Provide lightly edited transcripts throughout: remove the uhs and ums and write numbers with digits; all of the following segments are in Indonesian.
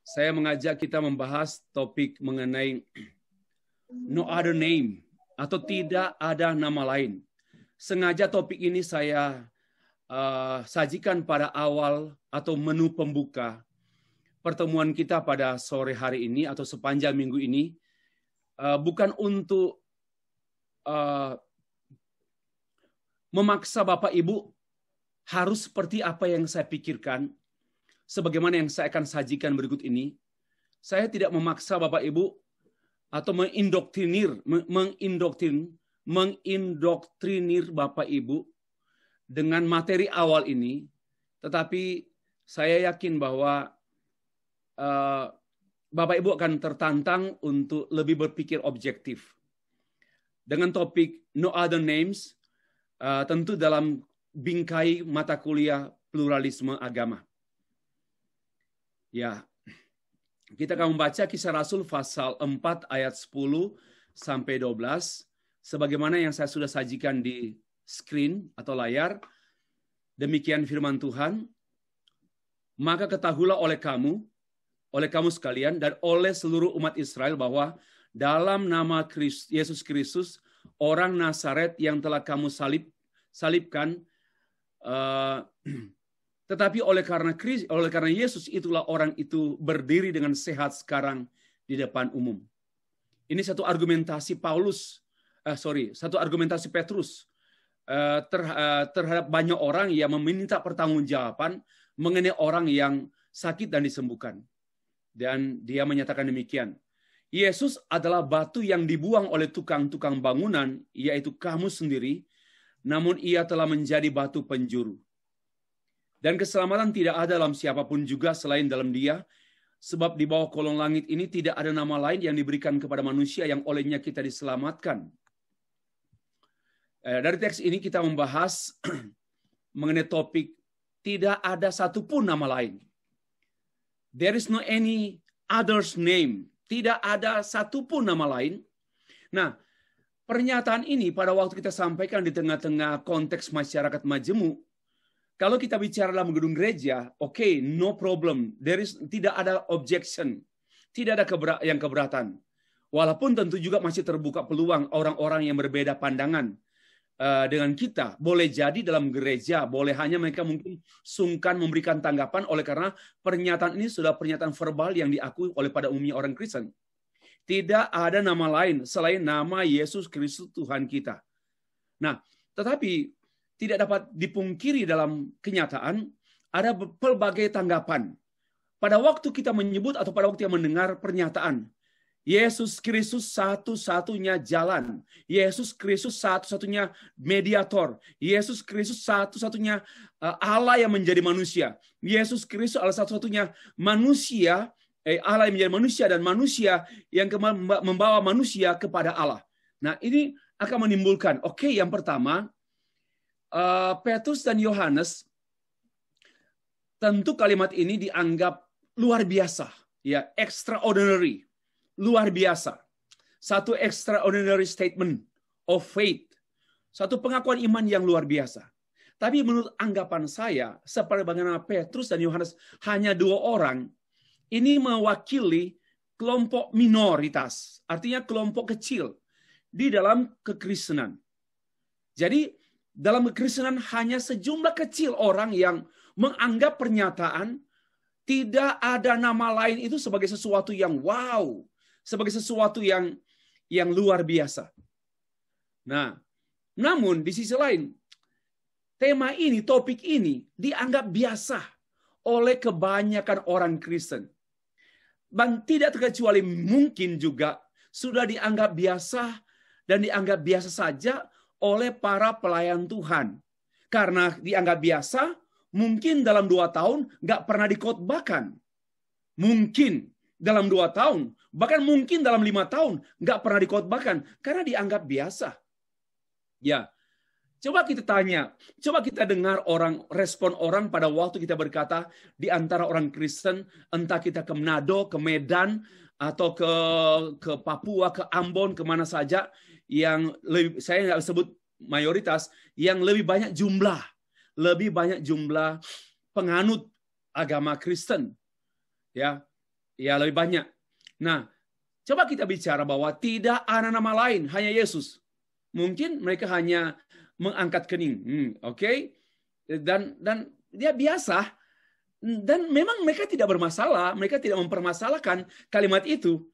saya mengajak kita membahas topik mengenai no other name, atau tidak ada nama lain. Sengaja topik ini saya sajikan pada awal atau menu pembuka pertemuan kita pada sore hari ini atau sepanjang minggu ini, bukan untuk memaksa Bapak Ibu harus seperti apa yang saya pikirkan, sebagaimana yang saya akan sajikan berikut ini. Saya tidak memaksa Bapak Ibu atau mengindoktrinir Bapak Ibu dengan materi awal ini, tetapi saya yakin bahwa Bapak Ibu akan tertantang untuk lebih berpikir objektif. Dengan topik No Other Names, tentu dalam bingkai mata kuliah pluralisme agama. Ya, kita akan membaca Kisah Rasul pasal 4 ayat 10 sampai 12 sebagaimana yang saya sudah sajikan di screen atau layar. Demikian firman Tuhan. Maka ketahuilah oleh kamu sekalian dan oleh seluruh umat Israel bahwa dalam nama Yesus Kristus, orang Nazaret yang telah kamu salibkan, tetapi oleh karena Yesus itulah orang itu berdiri dengan sehat sekarang di depan umum. Ini satu argumentasi satu argumentasi Petrus terhadap banyak orang yang meminta pertanggungjawaban mengenai orang yang sakit dan disembuhkan. Dan dia menyatakan demikian. Yesus adalah batu yang dibuang oleh tukang-tukang bangunan, yaitu kamu sendiri, namun ia telah menjadi batu penjuru. Dan keselamatan tidak ada dalam siapapun juga selain dalam Dia, sebab di bawah kolong langit ini tidak ada nama lain yang diberikan kepada manusia yang olehnya kita diselamatkan. Dari teks ini kita membahas mengenai topik tidak ada satupun nama lain. There is no any other's name. Tidak ada satupun nama lain. Nah, pernyataan ini pada waktu kita sampaikan di tengah-tengah konteks masyarakat majemuk, kalau kita bicara dalam gedung gereja, okay, no problem. Tidak ada objection. Tidak ada yang keberatan. Walaupun tentu juga masih terbuka peluang orang-orang yang berbeda pandangan dengan kita. Boleh jadi dalam gereja, boleh hanya mereka mungkin sungkan memberikan tanggapan oleh karena pernyataan ini sudah pernyataan verbal yang diakui oleh pada umumnya orang Kristen. Tidak ada nama lain selain nama Yesus Kristus Tuhan kita. Nah, tetapi tidak dapat dipungkiri dalam kenyataan ada pelbagai tanggapan. Pada waktu kita menyebut atau pada waktu yang mendengar pernyataan Yesus Kristus satu-satunya jalan. Yesus Kristus satu-satunya mediator. Yesus Kristus satu-satunya Allah yang menjadi manusia. Yesus Kristus adalah satu-satunya manusia, Allah yang menjadi manusia dan manusia yang membawa manusia kepada Allah. Nah, ini akan menimbulkan, yang pertama, Petrus dan Yohanes, tentu kalimat ini dianggap luar biasa, ya, extraordinary. Luar biasa. Satu extraordinary statement of faith. Satu pengakuan iman yang luar biasa. Tapi menurut anggapan saya, seperti bagaimana Petrus dan Yohanes hanya dua orang, ini mewakili kelompok minoritas. Artinya kelompok kecil di dalam kekristenan. Jadi dalam kekristenan hanya sejumlah kecil orang yang menganggap pernyataan tidak ada nama lain itu sebagai sesuatu yang wow. Sebagai sesuatu yang luar biasa. Nah, namun di sisi lain, tema ini, topik ini dianggap biasa oleh kebanyakan orang Kristen. Dan tidak terkecuali mungkin juga sudah dianggap biasa dan dianggap biasa saja oleh para pelayan Tuhan. Karena dianggap biasa, mungkin dalam 2 tahun nggak pernah dikhotbahkan. Mungkin dalam 2 tahun, bahkan mungkin dalam 5 tahun, nggak pernah dikhotbahkan, karena dianggap biasa. Ya, coba kita tanya, coba kita dengar respon orang pada waktu kita berkata di antara orang Kristen, entah kita ke Manado, ke Medan, atau ke Papua, ke Ambon, kemana saja, yang saya nggak sebut mayoritas, yang lebih banyak jumlah penganut agama Kristen. Ya, ya lebih banyak. Nah, coba kita bicara bahwa tidak ada nama lain, hanya Yesus. Mungkin mereka hanya mengangkat kening, oke? Dan dia biasa. Dan memang mereka tidak bermasalah, mereka tidak mempermasalahkan kalimat itu,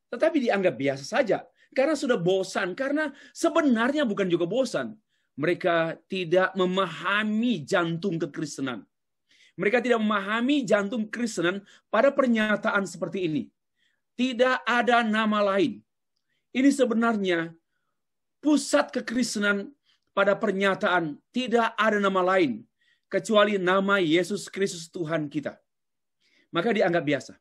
tetapi dianggap biasa saja. Karena sudah bosan, karena sebenarnya bukan juga bosan. Mereka tidak memahami jantung kekristenan. Mereka tidak memahami jantung kekristenan pada pernyataan seperti ini. Tidak ada nama lain. Ini sebenarnya pusat kekristenan pada pernyataan tidak ada nama lain kecuali nama Yesus Kristus Tuhan kita. Maka dianggap biasa.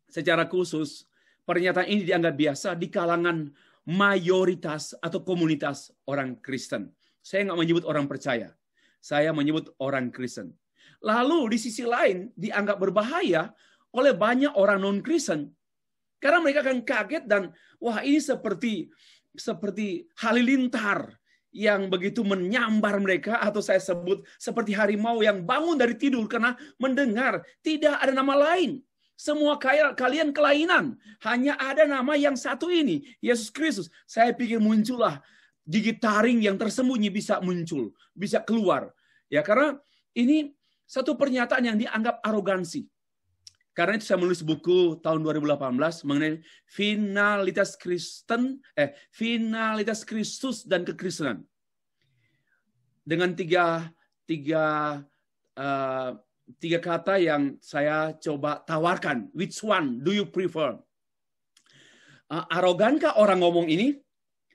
Secara khusus, pernyataan ini dianggap biasa di kalangan mayoritas atau komunitas orang Kristen. Saya nggak menyebut orang percaya. Saya menyebut orang Kristen. Lalu di sisi lain dianggap berbahaya oleh banyak orang non-Kristen. Karena mereka akan kaget dan wah ini seperti halilintar yang begitu menyambar mereka, atau saya sebut seperti harimau yang bangun dari tidur karena mendengar tidak ada nama lain. Semua kalian kelainan. Hanya ada nama yang satu ini, Yesus Kristus. Saya pikir muncullah gigi taring yang tersembunyi bisa muncul, bisa keluar. Ya, karena ini satu pernyataan yang dianggap arogansi. Karena itu saya menulis buku tahun 2018 mengenai finalitas Kristus dan kekristenan. Dengan tiga kata yang saya coba tawarkan. Which one do you prefer? Arogankah orang ngomong ini?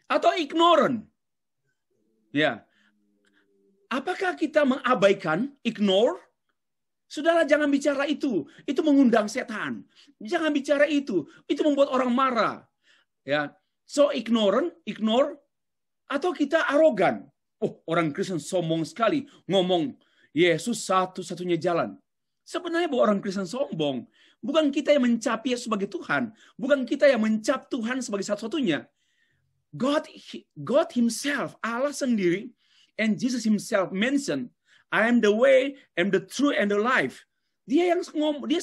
Atau ignorant? Ya. Apakah kita mengabaikan, ignore? Sudahlah, jangan bicara itu. Itu mengundang setan. Jangan bicara itu. Itu membuat orang marah. Ya. So ignorant, ignore, atau kita arogan. Oh, orang Kristen sombong sekali ngomong Yesus satu-satunya jalan. Sebenarnya bukan orang Kristen sombong. Bukan kita yang mencap Yesus sebagai Tuhan. Bukan kita yang mencap Tuhan sebagai satu-satunya. God himself, Allah sendiri, and Jesus himself mentioned, I am the way, and the truth, and the life. Dia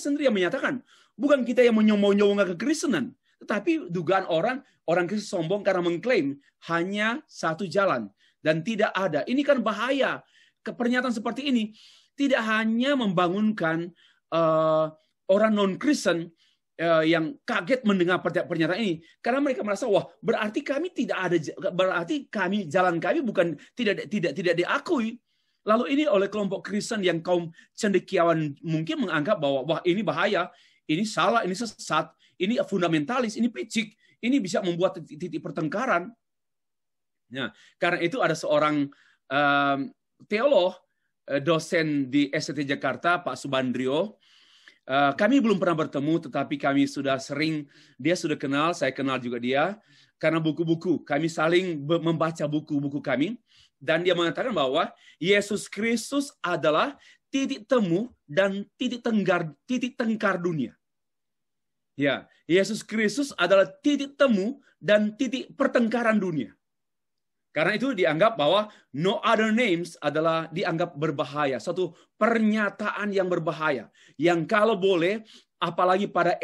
sendiri yang menyatakan, bukan kita yang menyombong-nyombongkan kekristenan, tetapi dugaan orang Kristen sombong karena mengklaim hanya satu jalan dan tidak ada. Ini kan bahaya. Pernyataan seperti ini tidak hanya membangunkan orang non-Kristen yang kaget mendengar pernyataan ini, karena mereka merasa wah berarti jalan kami bukan tidak diakui. Lalu ini oleh kelompok Kristen yang kaum cendekiawan mungkin menganggap bahwa wah ini bahaya, ini salah, ini sesat, ini fundamentalis, ini picik, ini bisa membuat titik pertengkaran. Nah, karena itu ada seorang teolog, dosen di STT Jakarta, Pak Subandrio. Kami belum pernah bertemu, tetapi kami sudah sering, dia sudah kenal, saya kenal juga dia, karena buku-buku, kami saling membaca buku-buku kami. Dan dia mengatakan bahwa Yesus Kristus adalah titik temu dan titik tengkar dunia. Ya, Yesus Kristus adalah titik temu dan titik pertengkaran dunia. Karena itu dianggap bahwa no other names adalah dianggap berbahaya. Satu pernyataan yang berbahaya. Yang kalau boleh, apalagi pada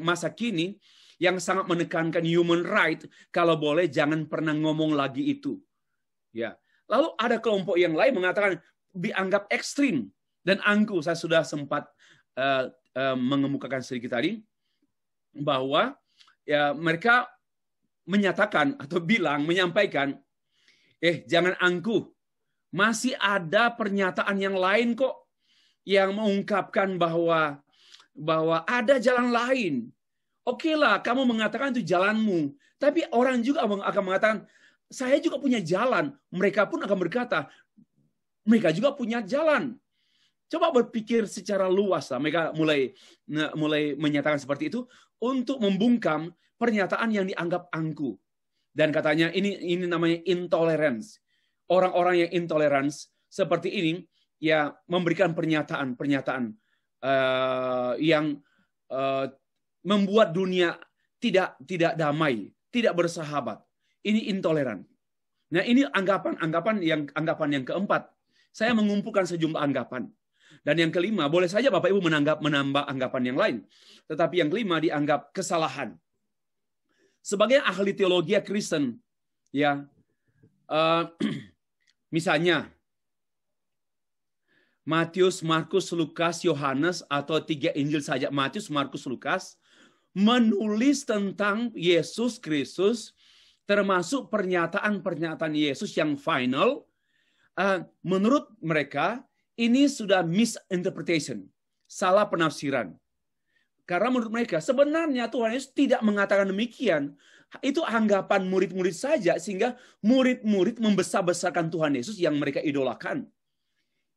masa kini, yang sangat menekankan human right, kalau boleh jangan pernah ngomong lagi itu. Ya. Lalu ada kelompok yang lain mengatakan dianggap ekstrim dan angkuh. Saya sudah sempat mengemukakan sedikit tadi bahwa ya mereka menyatakan atau menyampaikan, jangan angkuh. Masih ada pernyataan yang lain kok yang mengungkapkan bahwa ada jalan lain. Oke lah, kamu mengatakan itu jalanmu, tapi orang juga akan mengatakan saya juga punya jalan. Mereka pun akan berkata, mereka juga punya jalan. Coba berpikir secara luas lah. Mereka mulai menyatakan seperti itu untuk membungkam pernyataan yang dianggap angkuh. Dan katanya ini namanya intolerance. Orang-orang yang intolerance seperti ini ya memberikan pernyataan yang membuat dunia tidak damai, tidak bersahabat. Ini intoleran. Nah, ini anggapan yang keempat. Saya mengumpulkan sejumlah anggapan. Dan yang kelima, boleh saja Bapak Ibu menambah anggapan yang lain. Tetapi yang kelima dianggap kesalahan. Sebagai ahli teologi Kristen, ya, misalnya Matius, Markus, Lukas, Yohanes, atau 3 Injil saja, Matius, Markus, Lukas, menulis tentang Yesus Kristus, termasuk pernyataan-pernyataan Yesus yang final. Menurut mereka, ini sudah misinterpretation, salah penafsiran. Karena menurut mereka, sebenarnya Tuhan Yesus tidak mengatakan demikian. Itu anggapan murid-murid saja, sehingga murid-murid membesar-besarkan Tuhan Yesus yang mereka idolakan.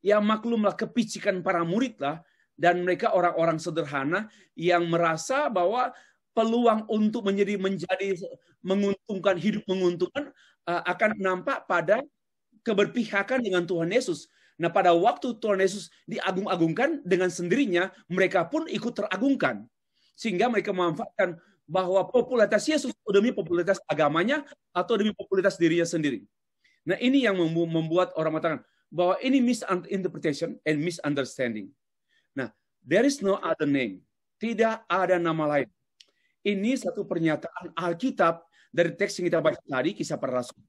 Ya maklumlah, kepicikan para murid lah, dan mereka orang-orang sederhana yang merasa bahwa peluang untuk menjadi menguntungkan, hidup menguntungkan akan nampak pada keberpihakan dengan Tuhan Yesus. Nah, pada waktu Tuhan Yesus diagung-agungkan, dengan sendirinya mereka pun ikut teragungkan. Sehingga mereka memanfaatkan bahwa popularitas Yesus demi popularitas agamanya atau demi popularitas dirinya sendiri. Nah, ini yang membuat orang mengatakan bahwa ini misinterpretation and misunderstanding. Nah, there is no other name. Tidak ada nama lain. Ini satu pernyataan Alkitab dari teks yang kita baca tadi, Kisah Para Rasul.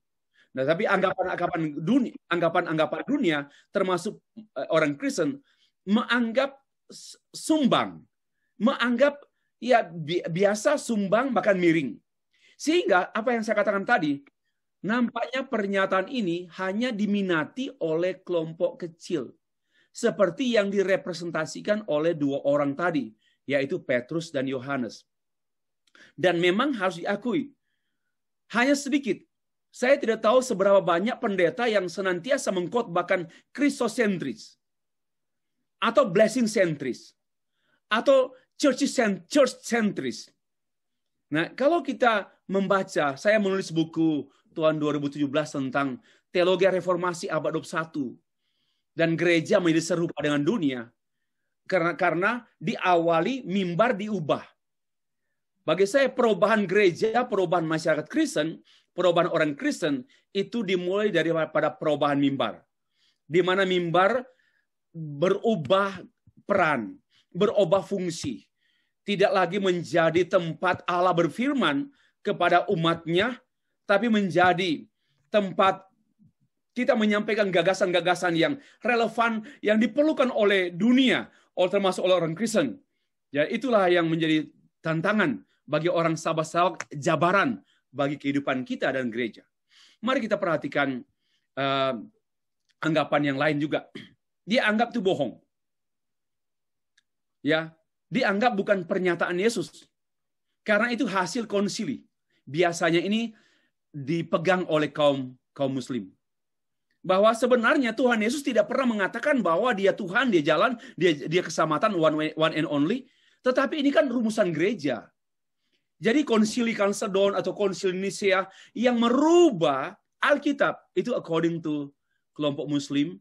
Nah, tapi anggapan dunia, termasuk orang Kristen, menganggap sumbang, menganggap ya biasa sumbang bahkan miring. Sehingga apa yang saya katakan tadi, nampaknya pernyataan ini hanya diminati oleh kelompok kecil, seperti yang direpresentasikan oleh 2 orang tadi, yaitu Petrus dan Yohanes. Dan memang harus diakui, hanya sedikit. Saya tidak tahu seberapa banyak pendeta yang senantiasa mengkhotbahkan Kristosentris, atau blessing centris, atau church centris. Nah, kalau kita membaca, saya menulis buku tahun 2017 tentang teologi reformasi abad 21, dan gereja menjadi serupa dengan dunia, karena diawali mimbar diubah. Bagi saya perubahan gereja, perubahan masyarakat Kristen, perubahan orang Kristen itu dimulai daripada perubahan mimbar. Di mana mimbar berubah peran, berubah fungsi. Tidak lagi menjadi tempat Allah berfirman kepada umatnya, tapi menjadi tempat kita menyampaikan gagasan-gagasan yang relevan, yang diperlukan oleh dunia, termasuk oleh orang Kristen. Ya, itulah yang menjadi tantangan bagi orang sahabat-sahabat, jabaran bagi kehidupan kita dan gereja. Mari kita perhatikan anggapan yang lain juga. Dia anggap itu bohong. Ya, dianggap bukan pernyataan Yesus. Karena itu hasil konsili. Biasanya ini dipegang oleh kaum muslim. Bahwa sebenarnya Tuhan Yesus tidak pernah mengatakan bahwa dia Tuhan, dia jalan, dia keselamatan, one and only. Tetapi ini kan rumusan gereja. Jadi konsili Kalsedon atau konsili Nisea yang merubah Alkitab itu according to kelompok muslim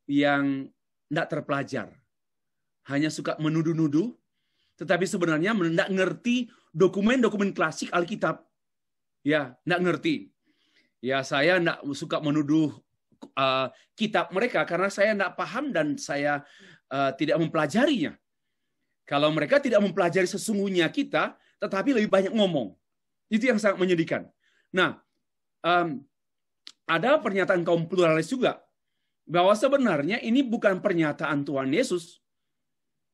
yang tidak terpelajar. Hanya suka menuduh-nuduh, tetapi sebenarnya tidak ngerti dokumen-dokumen klasik Alkitab. Ya, tidak ngerti. Ya, saya tidak suka menuduh kitab mereka karena saya tidak paham dan saya tidak mempelajarinya. Kalau mereka tidak mempelajari sesungguhnya kita, tetapi lebih banyak ngomong. Itu yang sangat menyedihkan. Nah, ada pernyataan kaum pluralis juga, bahwa sebenarnya ini bukan pernyataan Tuhan Yesus,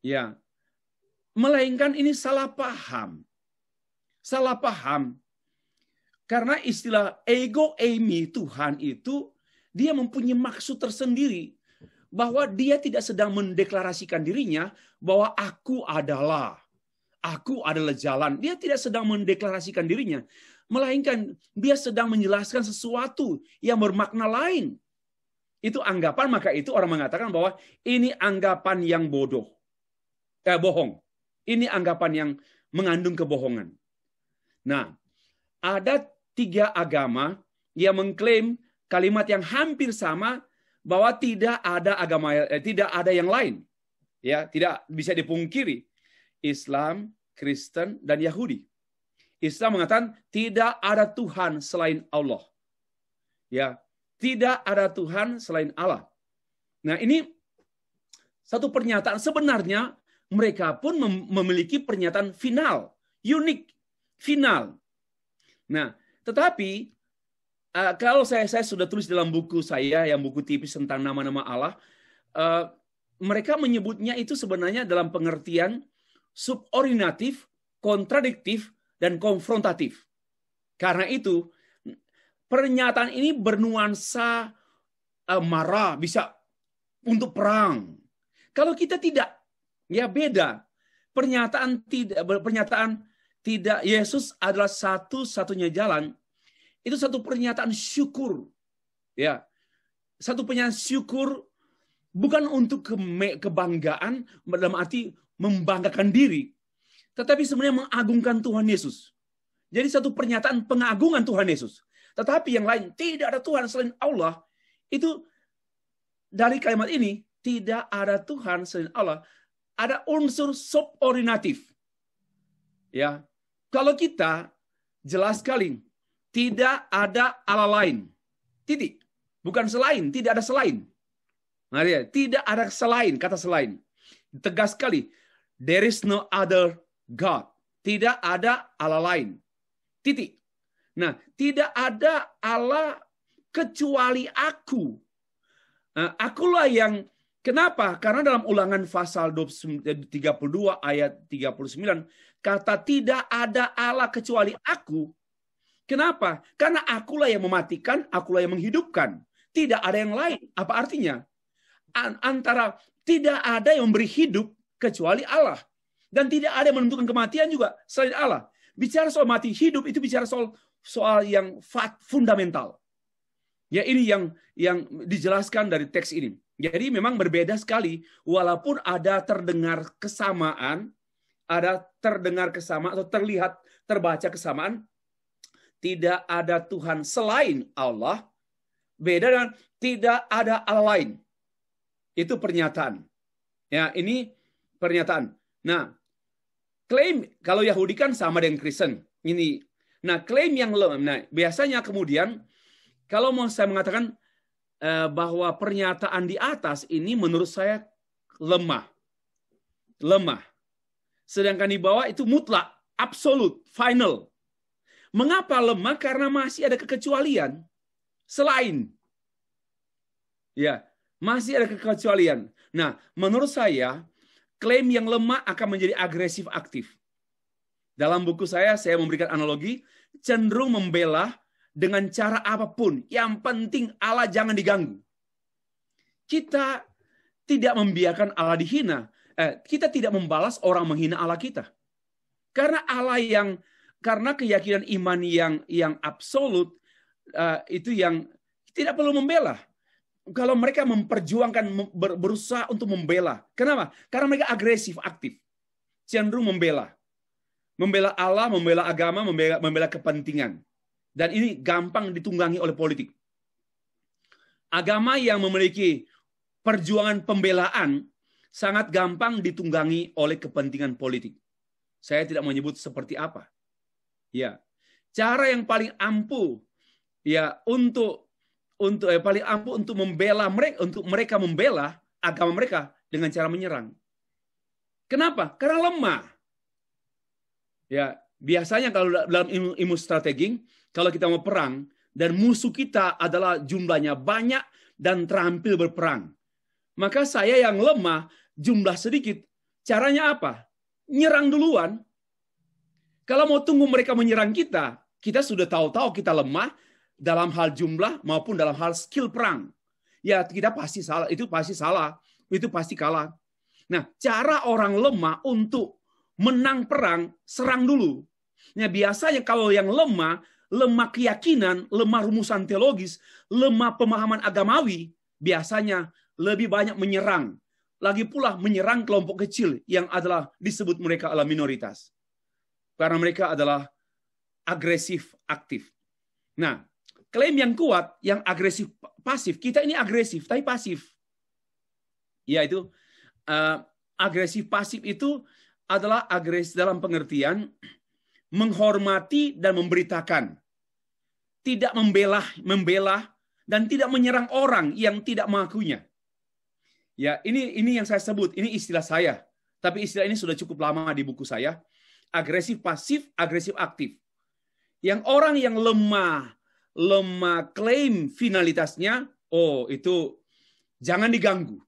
ya, melainkan ini salah paham. Salah paham. Karena istilah ego eimi Tuhan itu, dia mempunyai maksud tersendiri, bahwa dia tidak sedang mendeklarasikan dirinya bahwa aku adalah jalan. Dia tidak sedang mendeklarasikan dirinya, melainkan dia sedang menjelaskan sesuatu yang bermakna lain. Itu anggapan, maka itu orang mengatakan bahwa ini anggapan yang bohong. Ini anggapan yang mengandung kebohongan. Nah, ada 3 agama yang mengklaim kalimat yang hampir sama, bahwa tidak ada tidak ada yang lain. Ya, tidak bisa dipungkiri. Islam, Kristen, dan Yahudi. Islam mengatakan tidak ada Tuhan selain Allah. Ya, tidak ada Tuhan selain Allah. Nah, ini Satu pernyataan sebenarnya mereka pun memiliki pernyataan final, unik, final. Nah, tetapi kalau saya sudah tulis dalam buku saya, yang buku tipis tentang nama-nama Allah, mereka menyebutnya itu sebenarnya dalam pengertian subordinatif, kontradiktif, dan konfrontatif. Karena itu, pernyataan ini bernuansa marah, bisa untuk perang. Kalau kita tidak, ya beda. Pernyataan tidak Yesus adalah satu-satunya jalan. Itu satu pernyataan syukur. Ya. Satu pernyataan syukur bukan untuk kebanggaan dalam arti membanggakan diri, tetapi sebenarnya mengagungkan Tuhan Yesus. Jadi satu pernyataan pengagungan Tuhan Yesus. Tetapi yang lain, tidak ada Tuhan selain Allah. Itu dari kalimat ini, tidak ada Tuhan selain Allah, ada unsur subordinatif. Ya, kalau kita jelas sekali, tidak ada Allah lain. Titik. Bukan selain, tidak ada selain. Nah, tidak ada selain, kata selain. Tegas sekali. There is no other God. Tidak ada Allah lain. Titik. Nah, tidak ada Allah kecuali aku. Nah, akulah yang, kenapa? Karena dalam Ulangan pasal 32 ayat 39, kata tidak ada Allah kecuali aku. Kenapa? Karena akulah yang mematikan, akulah yang menghidupkan. Tidak ada yang lain. Apa artinya? Antara tidak ada yang memberi hidup kecuali Allah. Dan tidak ada yang menentukan kematian juga selain Allah. Bicara soal mati hidup itu bicara soal yang fundamental. Ya, ini yang dijelaskan dari teks ini. Jadi memang berbeda sekali, walaupun ada terdengar kesamaan atau terlihat terbaca kesamaan, tidak ada Tuhan selain Allah. Beda dengan tidak ada Allah lain. Itu pernyataan. Ya, ini pernyataan. Nah, klaim kalau Yahudi kan sama dengan Kristen. Ini. Nah, klaim yang lemah. Nah, biasanya kemudian kalau mau saya mengatakan bahwa pernyataan di atas ini menurut saya lemah. Lemah. Sedangkan di bawah itu mutlak, absolut, final. Mengapa lemah? Karena masih ada kekecualian. Selain. Ya, masih ada kekecualian. Nah, menurut saya, klaim yang lemah akan menjadi agresif aktif. Dalam buku saya memberikan analogi, cenderung membela dengan cara apapun. Yang penting Allah jangan diganggu. Kita tidak membiarkan Allah dihina. Kita tidak membalas orang menghina Allah kita. Karena keyakinan iman yang absolut, itu yang tidak perlu membela. Kalau mereka memperjuangkan, berusaha untuk membela. Kenapa? Karena mereka agresif, aktif. Cenderung membela. Membela Allah, membela agama, membela kepentingan. Dan ini gampang ditunggangi oleh politik. Agama yang memiliki perjuangan pembelaan sangat gampang ditunggangi oleh kepentingan politik. Saya tidak menyebut seperti apa. Ya, cara yang paling ampuh ya untuk membela mereka, untuk mereka membela agama mereka dengan cara menyerang. Kenapa? Karena lemah. Ya, biasanya kalau dalam ilmu strategi, kalau kita mau perang dan musuh kita adalah jumlahnya banyak dan terampil berperang, maka saya yang lemah, jumlah sedikit, caranya apa? Nyerang duluan. Kalau mau tunggu mereka menyerang kita, kita sudah tahu-tahu kita lemah dalam hal jumlah maupun dalam hal skill perang. Ya, kita pasti salah, itu pasti kalah. Nah, cara orang lemah untuk menang perang, serang dulu. Nah, biasanya kalau yang lemah keyakinan, lemah rumusan teologis, lemah pemahaman agamawi, biasanya lebih banyak menyerang. Lagi pula menyerang kelompok kecil yang adalah disebut mereka adalah minoritas. Karena mereka adalah agresif, aktif. Nah, klaim yang kuat, yang agresif, pasif. Kita ini agresif, tapi pasif. Yaitu agresif, pasif itu adalah agresif dalam pengertian menghormati dan memberitakan. Tidak membela, dan tidak menyerang orang yang tidak mengakuinya. Ya, ini yang saya sebut, ini istilah saya. Tapi istilah ini sudah cukup lama di buku saya. Agresif pasif, agresif aktif. Yang orang yang lemah klaim finalitasnya, oh itu jangan diganggu.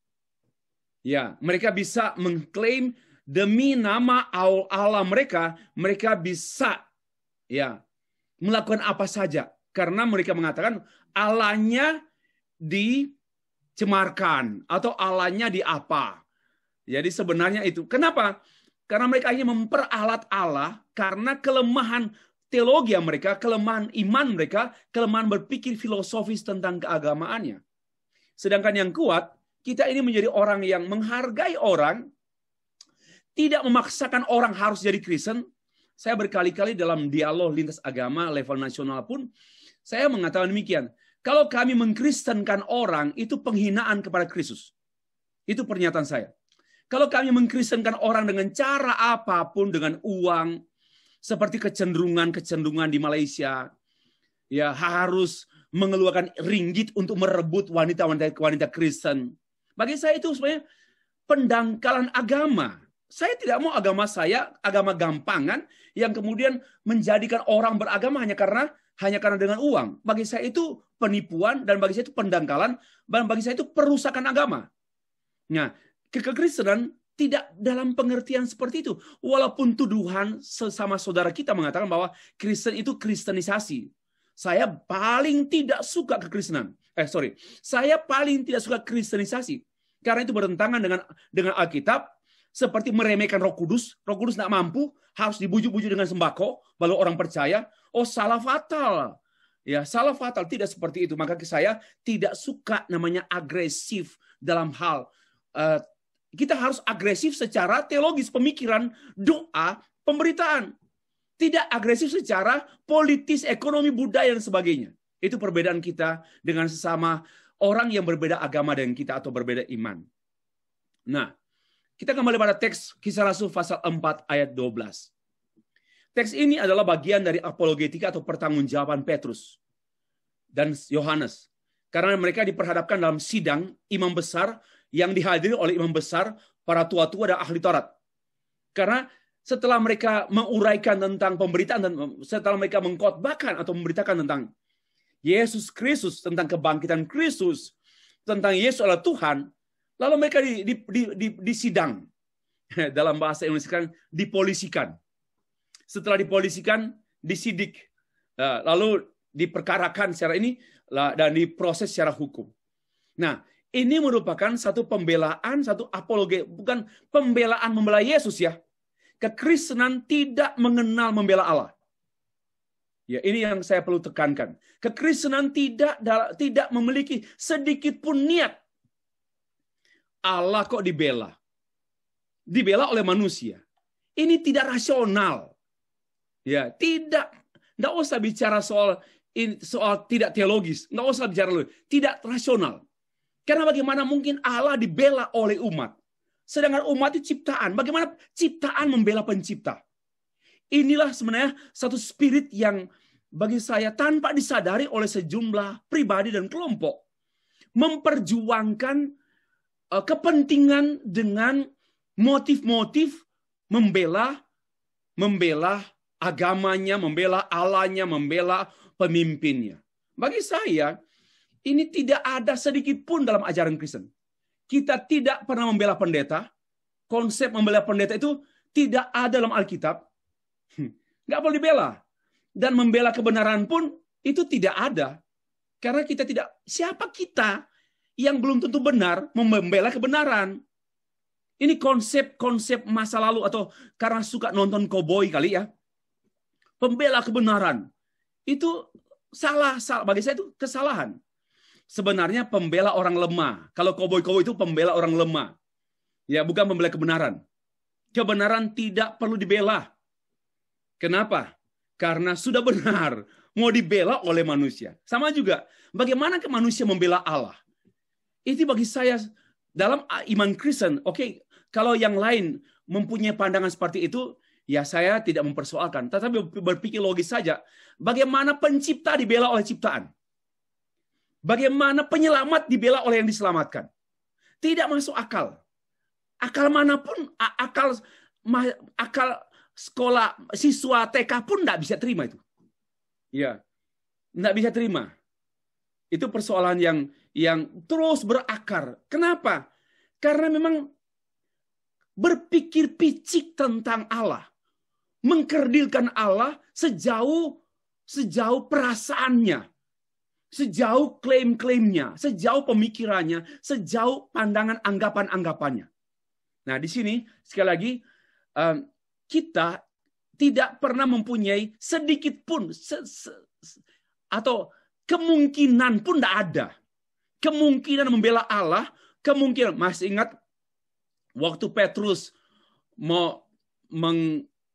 Ya, mereka bisa mengklaim demi nama Allah mereka bisa ya melakukan apa saja karena mereka mengatakan Allahnya dicemarkan atau Allahnya di apa. Jadi sebenarnya itu. Kenapa? Karena mereka hanya memperalat Allah karena kelemahan teologi mereka, kelemahan iman mereka, kelemahan berpikir filosofis tentang keagamaannya. Sedangkan yang kuat, kita ini menjadi orang yang menghargai orang, tidak memaksakan orang harus jadi Kristen. Saya berkali-kali dalam dialog lintas agama level nasional pun, saya mengatakan demikian. Kalau kami mengkristenkan orang, itu penghinaan kepada Kristus. Itu pernyataan saya. Kalau kami mengkristenkan orang dengan cara apapun, dengan uang, seperti kecenderungan di Malaysia, ya harus mengeluarkan ringgit untuk merebut wanita Kristen. Bagi saya itu sebenarnya pendangkalan agama. Saya tidak mau agama saya, agama gampangan, yang kemudian menjadikan orang beragama hanya karena dengan uang. Bagi saya itu penipuan, dan bagi saya itu pendangkalan, dan bagi saya itu perusakan agama. Nah, kekristenan tidak dalam pengertian seperti itu. Walaupun tuduhan sesama saudara kita mengatakan bahwa Kristen itu kristenisasi. Saya paling tidak suka kekristenan. Saya paling tidak suka kristenisasi. Karena itu bertentangan dengan Alkitab, seperti meremehkan Roh Kudus. Roh Kudus tidak mampu, harus dibujuk-bujuk dengan sembako, baru orang percaya. Oh, salah fatal. Ya, salah fatal. Tidak seperti itu. Maka saya tidak suka namanya agresif dalam hal kita harus agresif secara teologis, pemikiran, doa, pemberitaan. Tidak agresif secara politis, ekonomi, budaya, dan sebagainya. Itu perbedaan kita dengan sesama orang yang berbeda agama dengan kita atau berbeda iman. Nah, kita kembali pada teks Kisah Rasul pasal 4 ayat 12. Teks ini adalah bagian dari apologetika atau pertanggungjawaban Petrus dan Yohanes. Karena mereka diperhadapkan dalam sidang imam besar yang dihadiri oleh imam besar, para tua-tua dan ahli Taurat. Karena setelah mereka menguraikan tentang pemberitaan dan setelah mereka mengkhotbahkan atau memberitakan tentang Yesus Kristus, tentang kebangkitan Kristus, tentang Yesus adalah Tuhan, lalu mereka disidang. Dalam bahasa Indonesia kan dipolisikan. Setelah dipolisikan, disidik. Lalu diperkarakan secara ini dan diproses secara hukum. Nah, ini merupakan satu pembelaan, satu apologi, bukan pembelaan membela Yesus ya. Kekristenan tidak mengenal membela Allah. Ya, ini yang saya perlu tekankan. Kekristenan tidak memiliki sedikit pun niat Allah kok dibela. Dibela oleh manusia. Ini tidak rasional. Ya, tidak usah bicara soal tidak teologis, nggak usah bicara dulu. Tidak rasional. Karena bagaimana mungkin Allah dibela oleh umat? Sedangkan umat itu ciptaan. Bagaimana ciptaan membela pencipta? Inilah sebenarnya satu spirit yang bagi saya tanpa disadari oleh sejumlah pribadi dan kelompok. Memperjuangkan kepentingan dengan motif-motif membela agamanya, membela Allahnya, membela pemimpinnya. Bagi saya, ini tidak ada sedikit pun dalam ajaran Kristen. Kita tidak pernah membela pendeta. Konsep membela pendeta itu tidak ada dalam Alkitab. Nggak boleh dibela. Dan membela kebenaran pun itu tidak ada. Karena kita tidak, siapa kita yang belum tentu benar membela kebenaran. Ini konsep masa lalu atau karena suka nonton koboi kali ya. Pembela kebenaran. Itu salah. Bagi saya itu kesalahan. Sebenarnya pembela orang lemah. Kalau koboi-koboi itu pembela orang lemah. Ya, bukan pembela kebenaran. Kebenaran tidak perlu dibela. Kenapa? Karena sudah benar. Mau dibela oleh manusia. Sama juga. Bagaimana ke manusia membela Allah? Itu bagi saya dalam iman Kristen. Oke, kalau yang lain mempunyai pandangan seperti itu, ya saya tidak mempersoalkan. Tetapi berpikir logis saja. Bagaimana pencipta dibela oleh ciptaan? Bagaimana penyelamat dibela oleh yang diselamatkan? Tidak masuk akal. Akal manapun, akal sekolah siswa TK pun tidak bisa terima itu. Ya, tidak bisa terima. Itu persoalan yang terus berakar. Kenapa? Karena memang berpikir picik tentang Allah, mengkerdilkan Allah sejauh perasaannya, sejauh klaim-klaimnya, sejauh pemikirannya, sejauh pandangan anggapan-anggapannya. Nah, di sini sekali lagi kita tidak pernah mempunyai sedikit pun atau kemungkinan pun tidak ada. Kemungkinan membela Allah, kemungkinan, masih ingat waktu Petrus mau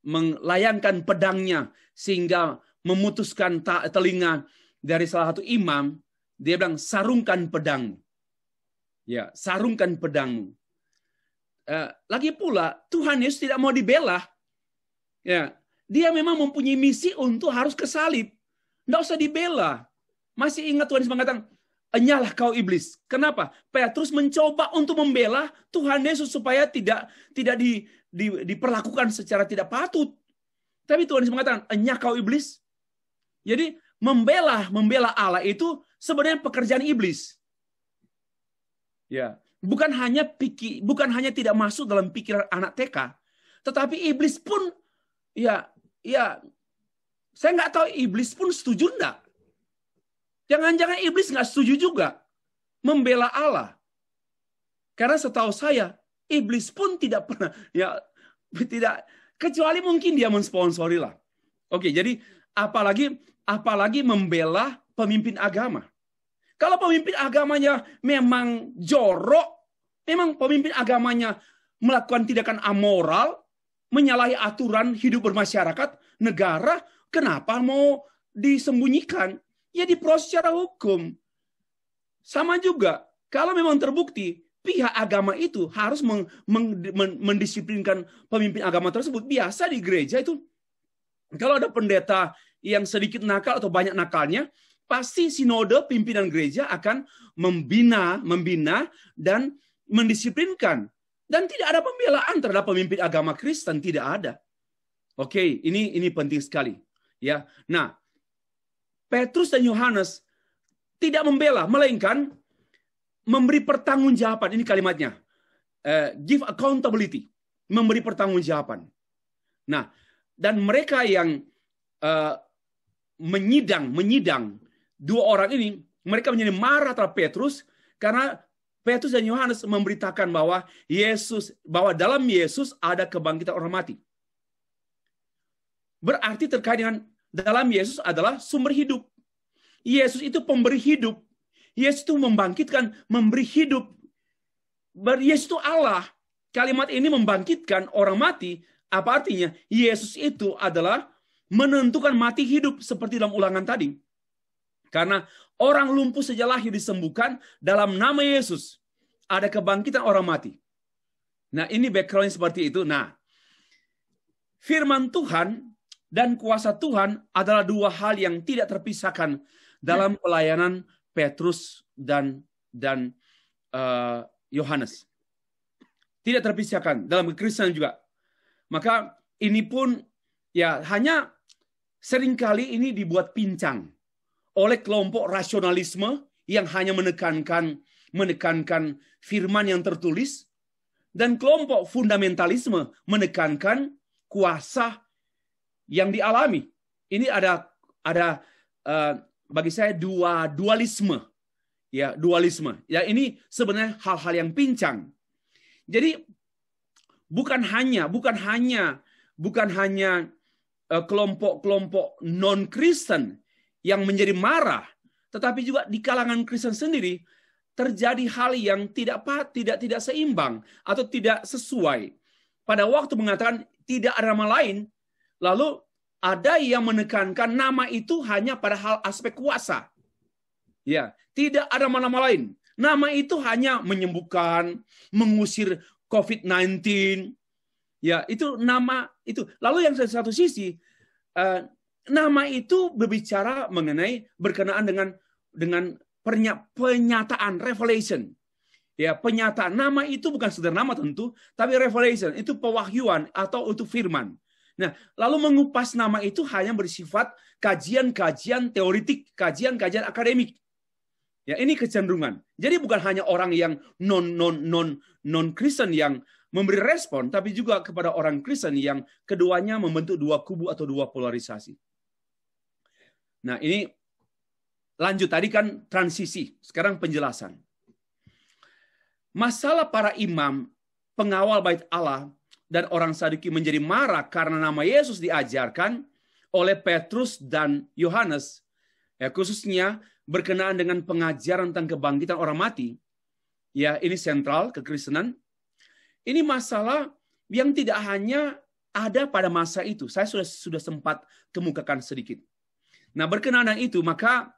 melayangkan pedangnya sehingga memutuskan telinga dari salah satu imam, dia bilang, sarungkan pedangmu. Ya, sarungkan pedangmu. Lagi pula Tuhan Yesus tidak mau dibela. Ya, dia memang mempunyai misi untuk harus ke salib. Tidak usah dibela. Masih ingat Tuhan Yesus mengatakan, enyalah kau iblis. Kenapa? Petrus mencoba untuk membela Tuhan Yesus supaya tidak diperlakukan secara tidak patut. Tapi Tuhan Yesus mengatakan, enyah kau iblis. Jadi membela Allah itu sebenarnya pekerjaan iblis. Ya, bukan hanya tidak masuk dalam pikiran anak TK, tetapi iblis pun ya saya nggak tahu iblis pun setuju enggak. Jangan-jangan iblis nggak setuju juga membela Allah. Karena setahu saya, iblis pun tidak pernah, tidak, kecuali mungkin dia mensponsori lah. Oke, jadi apalagi membela pemimpin agama. Kalau pemimpin agamanya memang jorok, memang pemimpin agamanya melakukan tindakan amoral, menyalahi aturan hidup bermasyarakat, negara, kenapa mau disembunyikan? Ya diproses secara hukum. Sama juga, kalau memang terbukti pihak agama itu harus mendisiplinkan pemimpin agama tersebut. Biasa di gereja itu, kalau ada pendeta yang sedikit nakal atau banyak nakalnya, pasti sinode pimpinan gereja akan membina dan mendisiplinkan. Dan tidak ada pembelaan terhadap pemimpin agama Kristen, tidak ada. Oke, ini penting sekali. Ya, nah, Petrus dan Yohanes tidak membela, melainkan memberi pertanggungjawaban. Ini kalimatnya. Give accountability. Memberi pertanggungjawaban. Nah, dan mereka yang menyidang dua orang ini, mereka menjadi marah terhadap Petrus karena Petrus dan Yohanes memberitakan bahwa dalam Yesus ada kebangkitan orang mati. Berarti terkait dengan dalam Yesus adalah sumber hidup. Yesus itu pemberi hidup. Yesus itu membangkitkan, memberi hidup. Yesus itu Allah. Kalimat ini membangkitkan orang mati. Apa artinya? Yesus itu adalah menentukan mati hidup seperti dalam ulangan tadi. Karena orang lumpuh sejak lahir disembuhkan dalam nama Yesus. Ada kebangkitan orang mati. Nah, ini background seperti itu. Nah, firman Tuhan dan kuasa Tuhan adalah dua hal yang tidak terpisahkan dalam pelayanan Petrus dan Yohanes. Tidak terpisahkan dalam kekristenan juga. Maka ini pun ya hanya seringkali ini dibuat pincang oleh kelompok rasionalisme yang hanya menekankan firman yang tertulis, dan kelompok fundamentalisme menekankan kuasa yang dialami. Ini ada bagi saya dualisme. Ya, dualisme. Ya, ini sebenarnya hal-hal yang pincang. Jadi bukan hanya kelompok-kelompok non-Kristen yang menjadi marah, tetapi juga di kalangan Kristen sendiri terjadi hal yang tidak seimbang atau tidak sesuai. Pada waktu mengatakan tidak ada nama lain, lalu ada yang menekankan nama itu hanya pada hal aspek kuasa. Ya, tidak ada nama lain. Nama itu hanya menyembuhkan, mengusir COVID-19. Ya, itu nama itu. Lalu yang satu sisi, nama itu berbicara berkenaan dengan pernyataan, revelation. Ya, penyataan nama itu bukan sekedar nama tentu, tapi revelation itu pewahyuan atau itu firman. Nah, lalu mengupas nama itu hanya bersifat kajian-kajian teoritik, kajian-kajian akademik. Ya, ini kecenderungan. Jadi bukan hanya orang yang non Kristen yang memberi respon, tapi juga kepada orang Kristen yang keduanya membentuk dua kubu atau dua polarisasi. Nah, ini lanjut tadi kan transisi, sekarang penjelasan. Masalah para imam, pengawal bait Allah, dan orang Saduki menjadi marah karena nama Yesus diajarkan oleh Petrus dan Yohanes, ya, khususnya berkenaan dengan pengajaran tentang kebangkitan orang mati. Ya, ini sentral kekristenan. Ini masalah yang tidak hanya ada pada masa itu. Saya sudah sempat kemukakan sedikit. Nah, berkenaan dengan itu, maka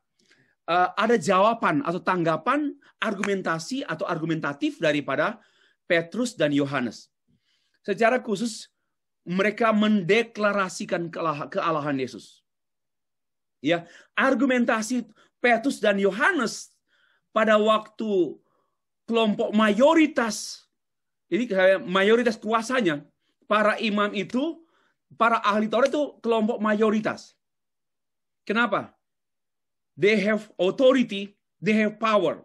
ada jawaban atau tanggapan, argumentasi atau argumentatif daripada Petrus dan Yohanes. Secara khusus mereka mendeklarasikan kealahan Yesus. Ya, argumentasi Petrus dan Yohanes pada waktu kelompok mayoritas, ini mayoritas kuasanya, para imam itu, para ahli Taurat itu kelompok mayoritas. Kenapa? They have authority, they have power.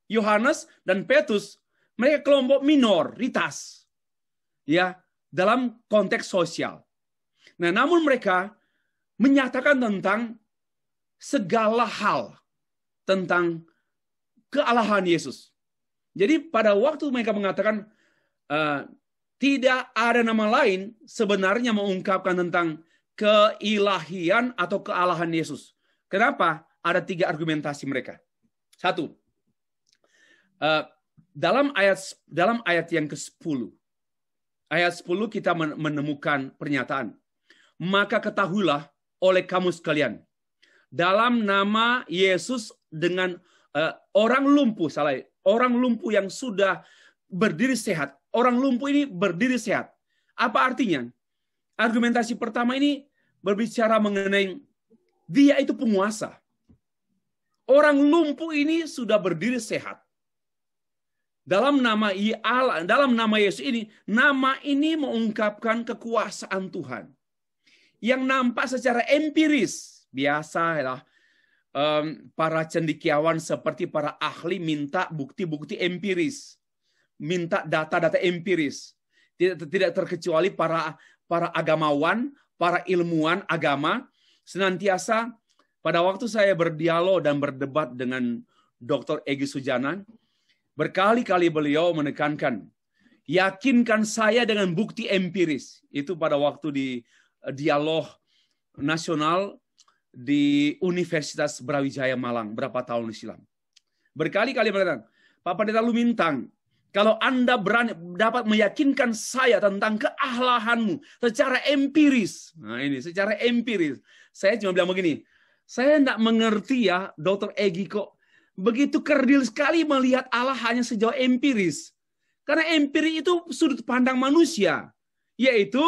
Yohanes dan Petrus, mereka kelompok minoritas. Ya, dalam konteks sosial. Nah, namun mereka menyatakan tentang segala hal tentang kealahan Yesus. Jadi pada waktu mereka mengatakan tidak ada nama lain sebenarnya mengungkapkan tentang keilahian atau kealahan Yesus. Kenapa? Ada 3 argumentasi mereka. 1, dalam ayat yang ke-10, ayat 10 kita menemukan pernyataan. Maka ketahuilah oleh kamu sekalian, dalam nama Yesus dengan orang lumpuh yang sudah berdiri sehat. Orang lumpuh ini berdiri sehat. Apa artinya? Argumentasi pertama ini berbicara mengenai dia itu penguasa. Orang lumpuh ini sudah berdiri sehat. Dalam nama Allah, dalam nama Yesus ini, nama ini mengungkapkan kekuasaan Tuhan. Yang nampak secara empiris. Biasalah para cendekiawan seperti para ahli minta bukti-bukti empiris. Minta data-data empiris. Tidak terkecuali para agamawan, para ilmuwan agama, senantiasa pada waktu saya berdialog dan berdebat dengan Dr. Egy Sujana, berkali-kali beliau menekankan, yakinkan saya dengan bukti empiris. Itu pada waktu di dialog nasional di Universitas Brawijaya Malang, berapa tahun silam. Berkali-kali mengatakan, Pak Pendeta Lumintang, kalau Anda berani dapat meyakinkan saya tentang keahlahanmu secara empiris. Nah ini, secara empiris. Saya cuma bilang begini, saya tidak mengerti ya, Dr. Egy kok begitu kerdil sekali melihat Allah hanya sejauh empiris. Karena empiris itu sudut pandang manusia. Yaitu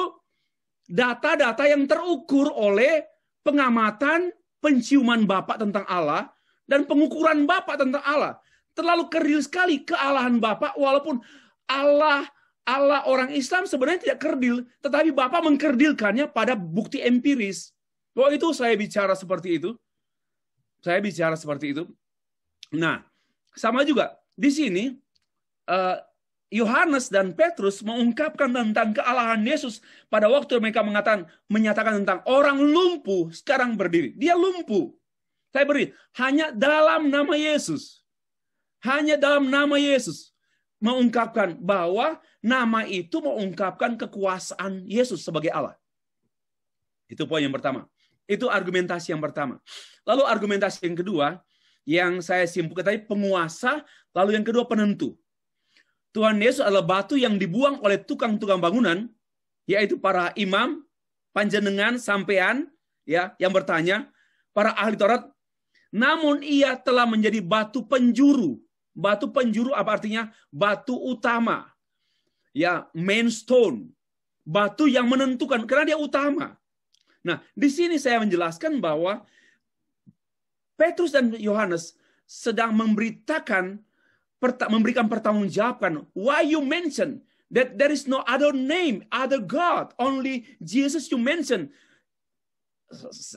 data-data yang terukur oleh pengamatan, penciuman Bapak tentang Allah, dan pengukuran Bapak tentang Allah. Terlalu kerdil sekali kealahan Bapak, walaupun Allah orang Islam sebenarnya tidak kerdil, tetapi Bapak mengkerdilkannya pada bukti empiris. Waktu itu saya bicara seperti itu. Nah, sama juga di sini Yohanes dan Petrus mengungkapkan tentang kealahan Yesus pada waktu mereka menyatakan tentang orang lumpuh sekarang berdiri. Dia lumpuh. Saya beri hanya dalam nama Yesus. Hanya dalam nama Yesus mengungkapkan bahwa nama itu mengungkapkan kekuasaan Yesus sebagai Allah. Itu poin yang pertama. Itu argumentasi yang pertama. Lalu argumentasi yang kedua, yang saya simpulkan tadi penguasa, lalu yang kedua penentu. Tuhan Yesus adalah batu yang dibuang oleh tukang-tukang bangunan, yaitu para imam, panjenengan, sampean, ya, yang bertanya, para ahli Taurat, namun ia telah menjadi batu penjuru. Batu penjuru apa artinya? Batu utama. Ya, main stone. Batu yang menentukan, karena dia utama. Nah, di sini saya menjelaskan bahwa Petrus dan Yohanes sedang memberitakan memberikan pertanggungjawaban. Why you mention that there is no other name, other God, only Jesus you mention.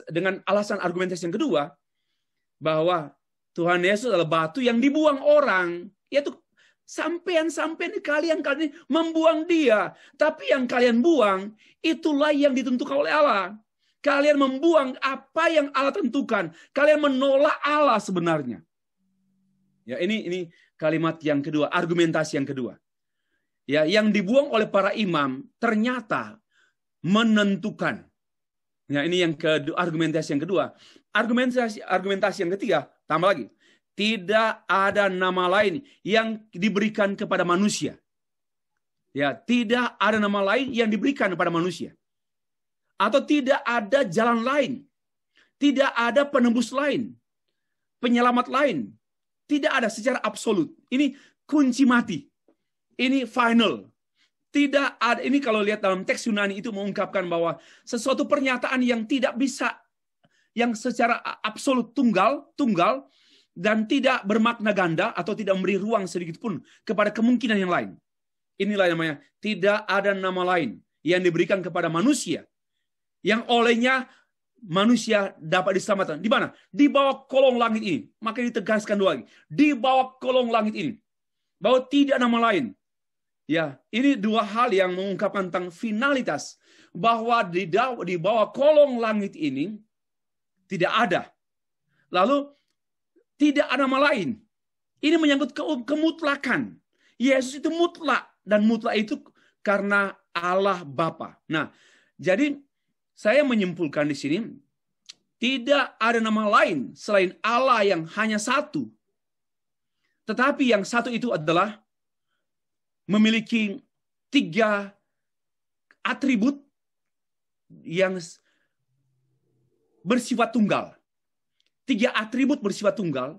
Dengan alasan argumentasi yang kedua, bahwa Tuhan Yesus adalah batu yang dibuang orang. Yaitu sampean kalian membuang dia. Tapi yang kalian buang, itulah yang ditentukan oleh Allah. Kalian membuang apa yang Allah tentukan. Kalian menolak Allah sebenarnya. Ya, ini kalimat yang kedua, argumentasi yang kedua. Ya, yang dibuang oleh para imam ternyata menentukan. Ya, ini yang kedua, argumentasi yang kedua. Argumentasi yang ketiga, tambah lagi. Tidak ada nama lain yang diberikan kepada manusia. Ya, tidak ada nama lain yang diberikan kepada manusia. Atau tidak ada jalan lain. Tidak ada penembus lain. Penyelamat lain. Tidak ada secara absolut. Ini kunci mati. Ini final. Tidak ada, ini kalau lihat dalam teks Yunani itu mengungkapkan bahwa sesuatu pernyataan yang tidak bisa, yang secara absolut tunggal, dan tidak bermakna ganda atau tidak memberi ruang sedikit pun kepada kemungkinan yang lain. Inilah namanya, tidak ada nama lain yang diberikan kepada manusia, yang olehnya manusia dapat diselamatkan. Di mana? Di bawah kolong langit ini. Maka ditegaskan dua lagi. Di bawah kolong langit ini. Bahwa tidak nama lain. Ya, ini dua hal yang mengungkapkan tentang finalitas. Bahwa di bawah kolong langit ini tidak ada. Lalu tidak ada nama lain. Ini menyangkut kemutlakan. Yesus itu mutlak. Dan mutlak itu karena Allah Bapa. Nah, jadi saya menyimpulkan di sini, tidak ada nama lain selain Allah yang hanya satu. Tetapi yang satu itu adalah memiliki 3 atribut yang bersifat tunggal. 3 atribut bersifat tunggal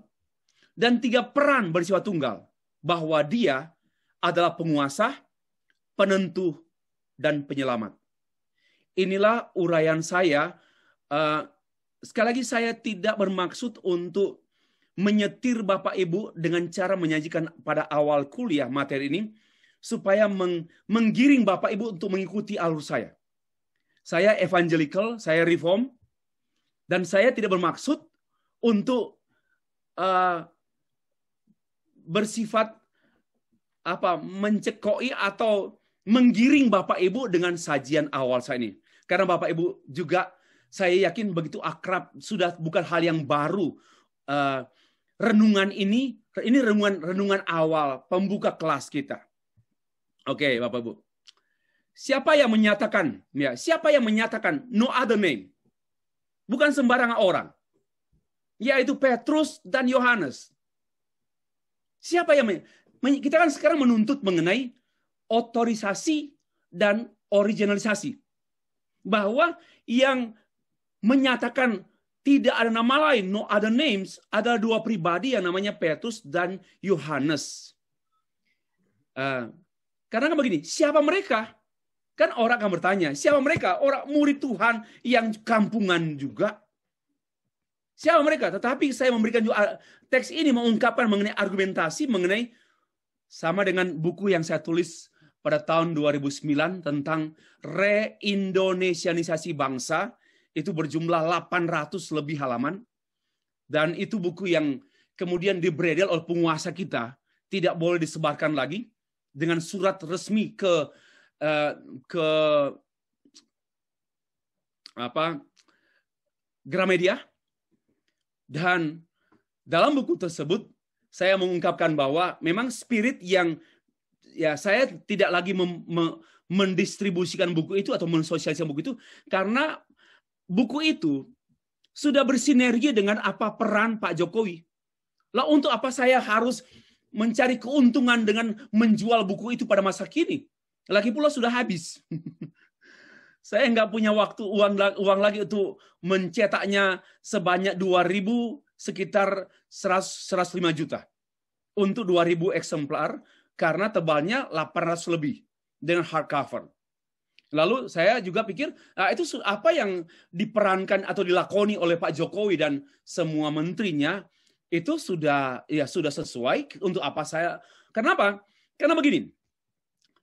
dan 3 peran bersifat tunggal. Bahwa dia adalah penguasa, penentu, dan penyelamat. Inilah uraian saya. Sekali lagi saya tidak bermaksud untuk menyetir Bapak Ibu dengan cara menyajikan pada awal kuliah materi ini supaya menggiring Bapak Ibu untuk mengikuti alur saya. Saya evangelical, saya reform, dan saya tidak bermaksud untuk bersifat mencekoi atau menggiring Bapak Ibu dengan sajian awal saya ini. Karena Bapak Ibu juga saya yakin begitu akrab, sudah bukan hal yang baru. Renungan ini renungan awal pembuka kelas kita. Oke, Bapak Ibu. Siapa yang menyatakan no other name? Bukan sembarangan orang. Yaitu Petrus dan Yohanes. Siapa yang kita kan sekarang menuntut mengenai otorisasi dan originalisasi. Bahwa yang menyatakan tidak ada nama lain, no other names, ada 2 pribadi yang namanya Petrus dan Yohanes. Karena begini, siapa mereka? Kan orang akan bertanya, siapa mereka? Orang murid Tuhan yang kampungan juga. Siapa mereka? Tetapi saya memberikan juga teks ini mengungkapkan mengenai argumentasi, mengenai sama dengan buku yang saya tulis pada tahun 2009 tentang reindonesianisasi bangsa. Itu berjumlah 800 lebih halaman. Dan itu buku yang kemudian dibredel oleh penguasa kita. Tidak boleh disebarkan lagi. Dengan surat resmi ke Gramedia. Dan dalam buku tersebut saya mengungkapkan bahwa memang spirit yang saya tidak lagi mendistribusikan buku itu atau mensosialisasikan buku itu karena buku itu sudah bersinergi dengan apa peran Pak Jokowi. Lah untuk apa saya harus mencari keuntungan dengan menjual buku itu pada masa kini? Lagi pula sudah habis. Saya nggak punya uang lagi untuk mencetaknya sebanyak 2.000 sekitar 105 juta. Untuk 2.000 eksemplar karena tebalnya 800 lebih dengan hardcover. Lalu saya juga pikir, itu apa yang diperankan atau dilakoni oleh Pak Jokowi dan semua menterinya, itu sudah sesuai untuk apa saya. Kenapa? Karena begini.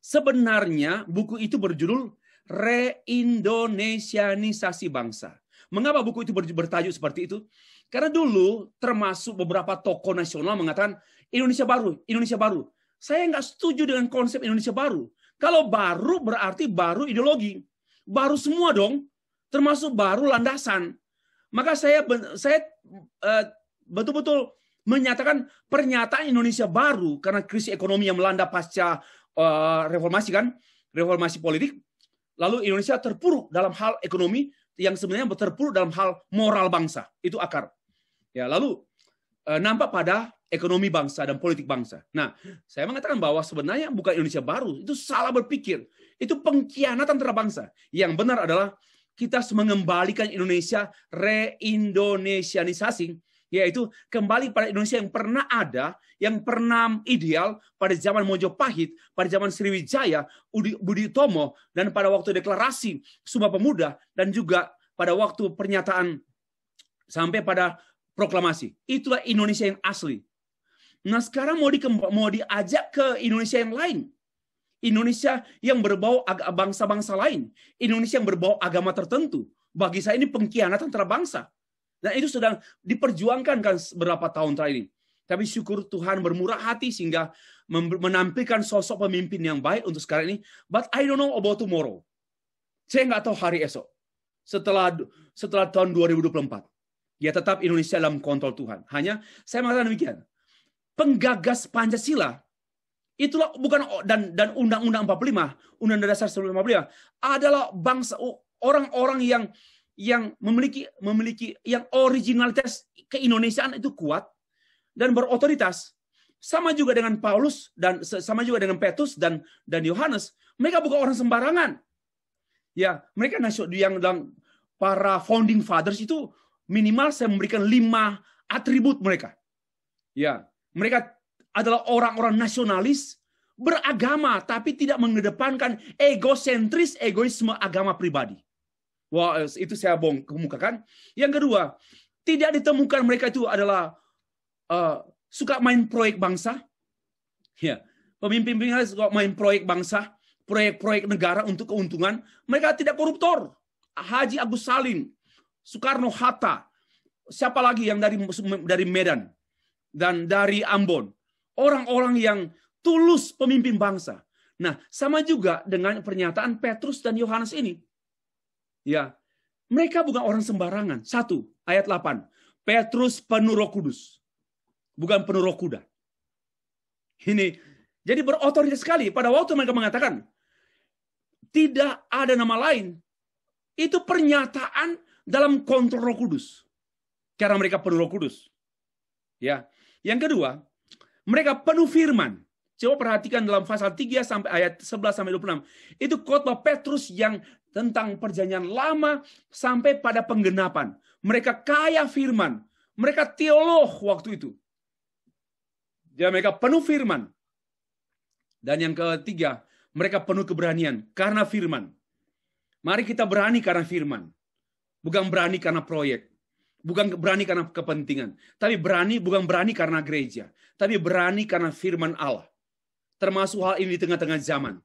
Sebenarnya buku itu berjudul Reindonesianisasi Bangsa. Mengapa buku itu bertajuk seperti itu? Karena dulu termasuk beberapa tokoh nasional mengatakan Indonesia baru, Indonesia baru. Saya nggak setuju dengan konsep Indonesia baru. Kalau baru berarti baru ideologi. Baru semua dong, termasuk baru landasan. Maka saya betul-betul menyatakan pernyataan Indonesia baru karena krisis ekonomi yang melanda pasca reformasi kan, reformasi politik. Lalu Indonesia terpuruk dalam hal ekonomi yang sebenarnya terpuruk dalam hal moral bangsa. Itu akar. Ya, lalu nampak pada ekonomi bangsa dan politik bangsa. Nah, saya mengatakan bahwa sebenarnya bukan Indonesia baru, itu salah berpikir. Itu pengkhianatan terhadap bangsa. Yang benar adalah kita harus mengembalikan Indonesia reindonesianisasi, yaitu kembali pada Indonesia yang pernah ada, yang pernah ideal pada zaman Mojopahit, pada zaman Sriwijaya, Budi Utomo, dan pada waktu deklarasi Sumpah Pemuda, dan juga pada waktu pernyataan sampai pada proklamasi. Itulah Indonesia yang asli. Nah, sekarang mau diajak ke Indonesia yang lain. Indonesia yang berbau bangsa-bangsa lain. Indonesia yang berbau agama tertentu. Bagi saya ini pengkhianatan terhadap bangsa. Dan itu sedang diperjuangkan kan beberapa tahun terakhir ini. Tapi syukur Tuhan bermurah hati sehingga menampilkan sosok pemimpin yang baik untuk sekarang ini. But I don't know about tomorrow. Saya nggak tahu hari esok. Setelah tahun 2024. Ya tetap Indonesia dalam kontrol Tuhan. Hanya saya mengatakan demikian. Penggagas Pancasila itulah bukan dan Undang-Undang 45, Undang-Undang Dasar 1945 adalah bangsa orang-orang yang memiliki yang originalitas keindonesiaan itu kuat dan berotoritas. Sama juga dengan Paulus dan sama juga dengan Petrus dan Yohanes, mereka bukan orang sembarangan. Ya, mereka yang para founding fathers itu minimal saya memberikan 5 atribut mereka. Ya, mereka adalah orang-orang nasionalis, beragama, tapi tidak mengedepankan egoisme agama pribadi. Wah, itu saya kemukakan. Yang kedua, tidak ditemukan mereka itu adalah suka main proyek bangsa. Ya, pemimpin-pemimpin suka main proyek bangsa, proyek-proyek negara untuk keuntungan. Mereka tidak koruptor. Haji Agus Salim, Soekarno-Hatta, siapa lagi yang dari Medan dan dari Ambon. Orang-orang yang tulus pemimpin bangsa. Nah, sama juga dengan pernyataan Petrus dan Yohanes ini. Ya, mereka bukan orang sembarangan. 1 ayat 8. Petrus penuh Roh Kudus. Bukan penuh roh kuda. Ini jadi berotoritas sekali. Pada waktu mereka mengatakan tidak ada nama lain. Itu pernyataan dalam kontrol Roh Kudus. Karena mereka penuh Roh Kudus. Ya. Yang kedua, mereka penuh firman. Coba perhatikan dalam pasal 3 sampai ayat 11 sampai 26. Itu khotbah Petrus yang tentang perjanjian lama sampai pada penggenapan. Mereka kaya firman. Mereka teolog waktu itu. Ya, mereka penuh firman. Dan yang ketiga, mereka penuh keberanian karena firman. Mari kita berani karena firman. Bukan berani karena proyek. Bukan berani karena kepentingan. Tapi bukan berani karena gereja. Tapi berani karena firman Allah. Termasuk hal ini di tengah-tengah zaman.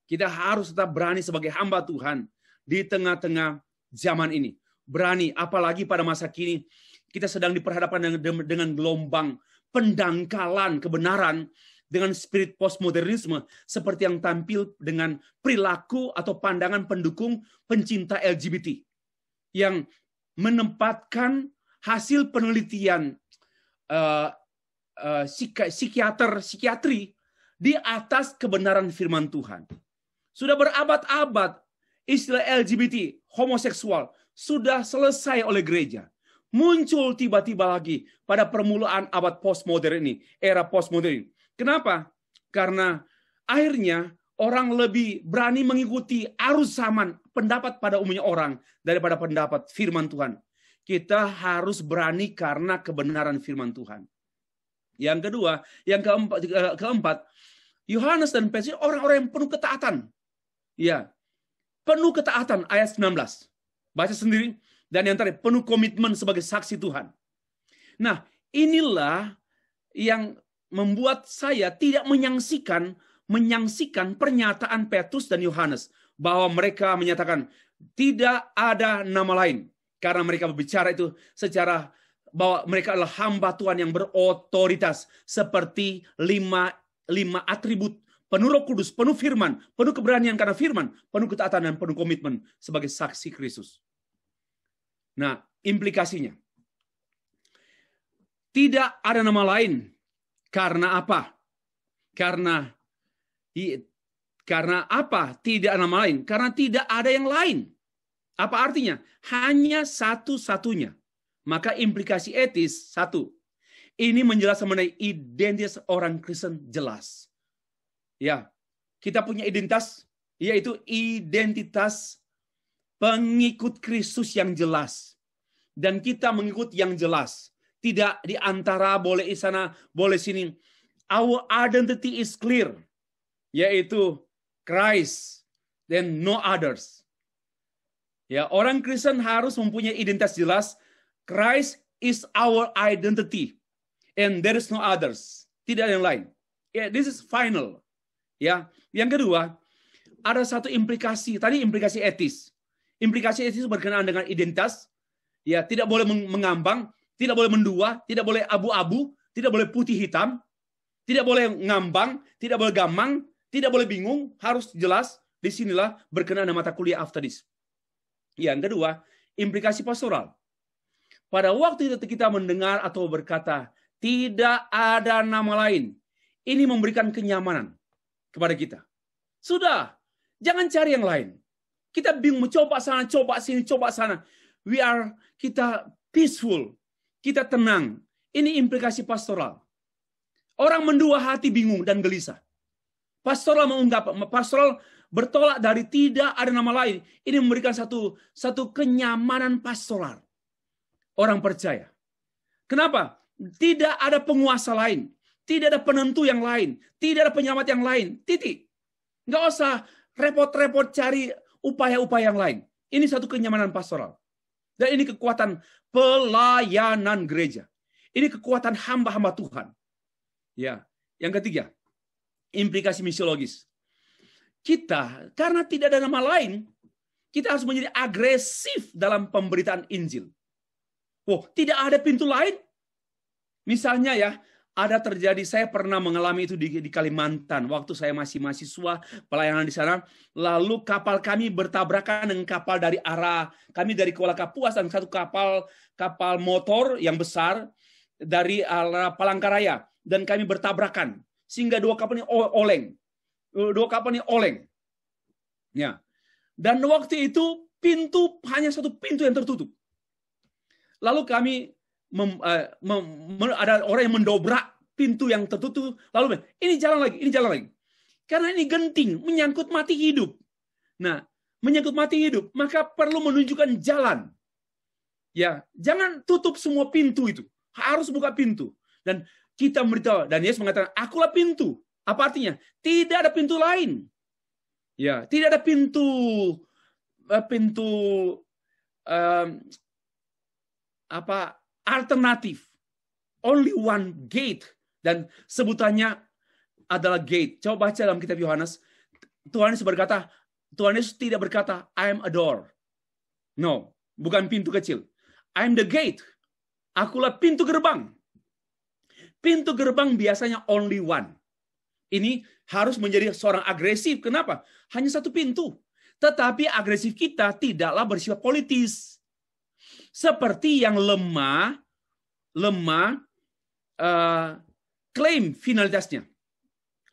Kita harus tetap berani sebagai hamba Tuhan di tengah-tengah zaman ini. Berani, apalagi pada masa kini, kita sedang diperhadapkan dengan gelombang pendangkalan kebenaran dengan spirit postmodernisme seperti yang tampil dengan perilaku atau pandangan pendukung pencinta LGBT yang menempatkan hasil penelitian psikiatri di atas kebenaran firman Tuhan. Sudah berabad-abad istilah LGBT, homoseksual, sudah selesai oleh gereja. Muncul tiba-tiba lagi pada permulaan abad postmodern ini, era postmodern. Kenapa? Karena akhirnya orang lebih berani mengikuti arus zaman, pendapat pada umumnya orang, daripada pendapat firman Tuhan. Kita harus berani karena kebenaran firman Tuhan. Yang kedua, yang keempat, Yohanes dan Petrus orang-orang yang penuh ketaatan. Ya, penuh ketaatan ayat 19. Baca sendiri. Dan yang terakhir, penuh komitmen sebagai saksi Tuhan. Nah, inilah yang membuat saya tidak menyaksikan pernyataan Petrus dan Yohanes bahwa mereka menyatakan tidak ada nama lain, karena mereka berbicara itu secara bahwa mereka adalah hamba Tuhan yang berotoritas seperti lima atribut: penuh Roh Kudus, penuh firman, penuh keberanian karena firman, penuh ketaatan dan penuh komitmen sebagai saksi Kristus. Nah, implikasinya tidak ada nama lain. Karena apa? Karena apa? Tidak ada nama lain. Karena tidak ada yang lain. Apa artinya? Hanya satu-satunya. Maka implikasi etis, satu. Ini menjelaskan mengenai identitas orang Kristen jelas. Ya, kita punya identitas, yaitu identitas pengikut Kristus yang jelas. Dan kita mengikut yang jelas. Tidak di antara, boleh di sana, boleh sini. Our identity is clear, yaitu Christ dan no others. Ya, orang Kristen harus mempunyai identitas jelas. Christ is our identity, and there is no others. Tidak ada yang lain. Yeah, this is final. Ya, yang kedua, ada satu implikasi. Tadi implikasi etis. Implikasi etis berkenaan dengan identitas. Ya, tidak boleh mengambang. Tidak boleh mendua, tidak boleh abu-abu, tidak boleh putih hitam, tidak boleh ngambang, tidak boleh gamang, tidak boleh bingung, harus jelas. Disinilah berkenaan dengan mata kuliah after this. Yang kedua, implikasi pastoral. Pada waktu itu kita mendengar atau berkata, tidak ada nama lain. Ini memberikan kenyamanan kepada kita. Sudah, jangan cari yang lain. Kita bingung, coba sana, coba sini, coba sana. Kita peaceful. Kita tenang. Ini implikasi pastoral. Orang mendua hati bingung dan gelisah. Pastoral bertolak dari tidak ada nama lain. Ini memberikan satu kenyamanan pastoral. Orang percaya. Kenapa? Tidak ada penguasa lain. Tidak ada penentu yang lain. Tidak ada penyelamat yang lain. Titik. Nggak usah repot-repot cari upaya-upaya yang lain. Ini satu kenyamanan pastoral. Dan ini kekuatan pelayanan gereja. Ini kekuatan hamba-hamba Tuhan. Ya, yang ketiga, implikasi misiologis. Kita, karena tidak ada nama lain, kita harus menjadi agresif dalam pemberitaan Injil. Oh, tidak ada pintu lain? Misalnya ya, ada terjadi, saya pernah mengalami itu di Kalimantan. Waktu saya masih mahasiswa, pelayanan di sana. Lalu kapal kami bertabrakan dengan kapal dari arah, kami dari Kuala Kapuas, dan satu kapal motor yang besar dari arah Palangkaraya. Dan kami bertabrakan. Sehingga dua kapal ini oleng. Ya. Dan waktu itu hanya satu pintu yang tertutup. Lalu kami ada orang yang mendobrak pintu yang tertutup, lalu ini jalan lagi. Karena ini genting, menyangkut mati hidup. Nah, menyangkut mati hidup, maka perlu menunjukkan jalan. Ya, jangan tutup semua pintu itu. Harus buka pintu. Dan kita memberitahu, dan Yesus mengatakan, akulah pintu. Apa artinya? Tidak ada pintu lain. Ya, tidak ada pintu alternatif. Only one gate. Dan sebutannya adalah gate. Coba baca dalam kitab Yohanes. Tuhan Yesus tidak berkata, I am a door. No, bukan pintu kecil. I am the gate. Akulah pintu gerbang. Pintu gerbang biasanya only one. Ini harus menjadi seorang agresif. Kenapa? Hanya satu pintu. Tetapi agresif kita tidaklah bersifat politis. Seperti yang lemah klaim finalitasnya.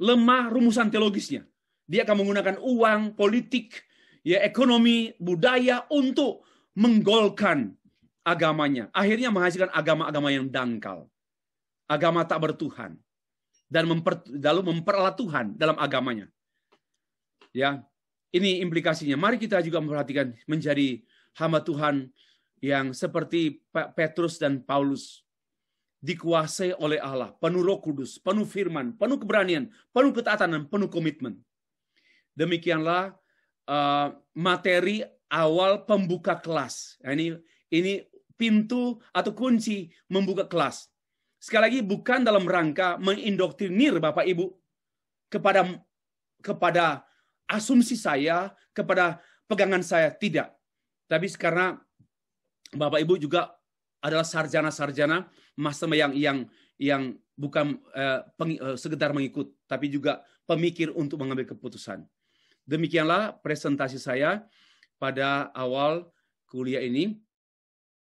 Lemah rumusan teologisnya. Dia akan menggunakan uang, politik, ya ekonomi, budaya untuk menggolkan agamanya. Akhirnya menghasilkan agama-agama yang dangkal. Agama tak bertuhan. Dan lalu memperalat Tuhan dalam agamanya. Ya, ini implikasinya. Mari kita juga memperhatikan menjadi hamba Tuhan yang seperti Petrus dan Paulus, dikuasai oleh Allah, penuh Roh Kudus, penuh firman, penuh keberanian, penuh ketaatan dan penuh komitmen. Demikianlah materi awal pembuka kelas. Ini pintu atau kunci membuka kelas. Sekali lagi, bukan dalam rangka mengindoktrinir Bapak Ibu kepada asumsi saya, kepada pegangan saya, tidak. Tapi karena Bapak Ibu juga adalah sarjana-sarjana masa yang bukan sekedar mengikut, tapi juga pemikir untuk mengambil keputusan. Demikianlah presentasi saya pada awal kuliah ini.